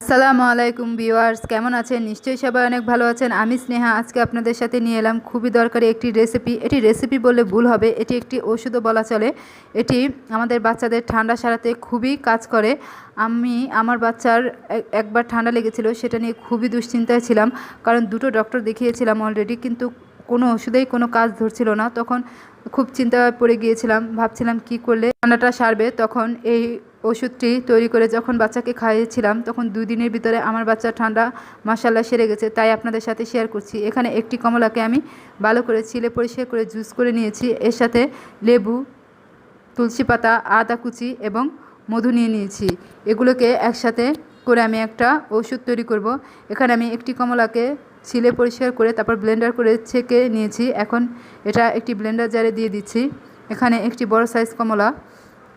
আসসালামু আলাইকুম ভিউয়ার্স, কেমন আছেন? নিশ্চয়ই সবাই অনেক ভালো আছেন। আমি স্নেহা আজকে আপনাদের সাথে নিয়ে এলাম খুবই দরকারি একটি রেসিপি। এটি রেসিপি বললে ভুল হবে, এটি একটি ওষুধও বলা চলে। এটি আমাদের বাচ্চাদের ঠান্ডা সারাতে খুবই কাজ করে। আমি আমার বাচ্চার একবার ঠান্ডা লেগেছিল, সেটা নিয়ে খুবই দুশ্চিন্তায় ছিলাম, কারণ দুটো ডক্টর দেখিয়েছিলাম অলরেডি, কিন্তু কোনো ওষুধেই কোনো কাজ ধরছিল না। তখন খুব চিন্তায় পড়ে গিয়েছিলাম, ভাবছিলাম কি করলে ঠান্ডাটা সারবে। তখন এই ওষুধটি তৈরি করে যখন বাচ্চাকে খাইয়েছিলাম, তখন 2 দিনের ভিতরে আমার বাচ্চার ঠান্ডা মাশাআল্লাহ সেরে গেছে। তাই আপনাদের সাথে শেয়ার করছি। এখানে একটি কমলাকে আমি ভালো করে ছিলে পরিষ্কার করে জুস করে নিয়েছি। এর সাথে লেবু, তুলসী পাতা, আদা কুচি এবং মধু নিয়ে নিয়েছি। এগুলোকে একসাথে করে আমি একটা ওষুধ তৈরি করব। এখানে আমি একটি কমলাকে ছিলে পরিষ্কার করে তারপর ব্লেন্ডার করে ছেঁকে নিয়েছি। এখন এটা একটি ব্লেন্ডার জারে দিয়ে দিচ্ছি। এখানে একটি বড় সাইজ কমলা,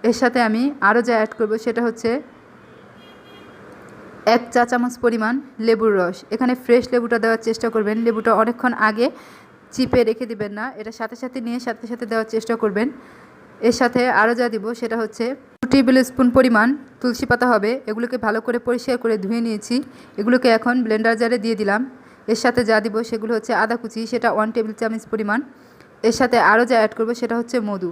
এর সাথে আমি আরও যা অ্যাড করব সেটা হচ্ছে 1 চা চামচ পরিমাণ লেবুর রস। এখানে ফ্রেশ লেবুটা দেওয়ার চেষ্টা করবেন। লেবুটা অনেকক্ষণ আগে চিপে রেখে দিবেন না, এটা সাথে সাথে নিয়ে সাথে সাথে দেওয়ার চেষ্টা করবেন। এর সাথে আরও যা দিব সেটা হচ্ছে 2 টেবিল স্পুন পরিমাণ তুলসী পাতা হবে। এগুলোকে ভালো করে পরিষ্কার করে ধুয়ে নিয়েছি। এগুলোকে এখন ব্লেন্ডার জারে দিয়ে দিলাম। এর সাথে যা দিব সেগুলো হচ্ছে আদা কুচি, সেটা 1 টেবিল চামচ পরিমাণ। এর সাথে আরও যা অ্যাড করবো সেটা হচ্ছে মধু।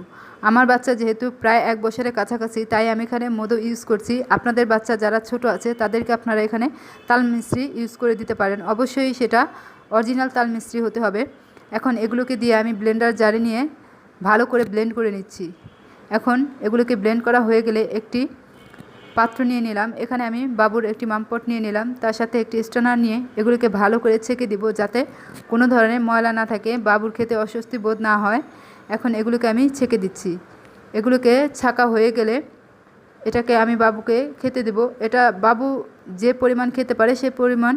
আমার বাচ্চা যেহেতু প্রায় 1 বছরের কাছাকাছি, তাই আমি এখানে মধু ইউজ করছি। আপনাদের বাচ্চা যারা ছোট আছে তাদেরকে আপনারা এখানে তাল মিশ্রি ইউজ করে দিতে পারেন। অবশ্যই সেটা অরিজিনাল তাল মিশ্রি হতে হবে। এখন এগুলোকে দিয়ে আমি ব্লেন্ডার জারে নিয়ে ভালো করে ব্লেন্ড করে নিচ্ছি। এখন এগুলোকে ব্লেন্ড করা হয়ে গেলে একটি পাত্র নিয়ে নিলাম। এখানে আমি বাবুর একটি মামপট নিয়ে নিলাম, তার সাথে একটি স্ট্রেনার নিয়ে এগুলোকে ভালো করে ছেঁকে দিব, যাতে কোনো ধরনের ময়লা না থাকে, বাবুর খেতে অস্বস্তি বোধ না হয়। এখন এগুলোকে আমি ছেঁকে দিচ্ছি। এগুলোকে ছাঁকা হয়ে গেলে এটাকে আমি বাবুকে খেতে দেব। এটা বাবু যে পরিমাণ খেতে পারে সে পরিমাণ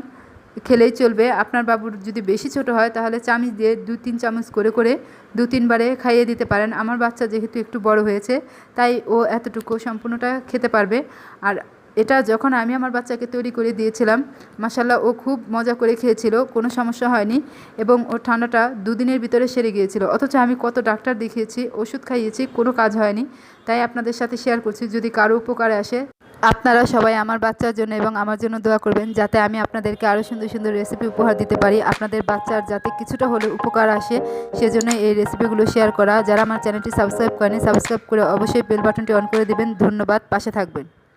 খেলেই চলবে। আপনার বাবুর যদি বেশি ছোট হয় তাহলে চামচ দিয়ে 2-3 চামচ করে করে 2-3 বারে খাইয়ে দিতে পারেন। আমার বাচ্চা যেহেতু একটু বড় হয়েছে, তাই ও এতটুকু সম্পূর্ণটা খেতে পারবে। আর এটা যখন আমি আমার বাচ্চাকে তৈরি করে দিয়েছিলাম, মাশাআল্লাহ ও খুব মজা করে খেয়েছিল, কোনো সমস্যা হয়নি এবং ওর ঠান্ডাটা 2 দিনের ভিতরে সেরে গিয়েছিল। অথচ আমি কত ডাক্তার দেখিয়েছি, ওষুধ খাইয়েছি, কোনো কাজ হয়নি। তাই আপনাদের সাথে শেয়ার করছি, যদি কারো উপকারে আসে। আপনারা সবাই আমার বাচ্চার জন্য এবং আমার জন্য দোয়া করবেন, যাতে আমি আপনাদেরকে আরও সুন্দর সুন্দর রেসিপি উপহার দিতে পারি। আপনাদের বাচ্চার যাতে কিছুটা হলেও উপকার আসে, সেজন্য এই রেসিপিগুলো শেয়ার করা। যারা আমার চ্যানেলটি সাবস্ক্রাইব করেনি, সাবস্ক্রাইব করে অবশ্যই বেল বাটনটি অন করে দেবেন। ধন্যবাদ, পাশে থাকবেন।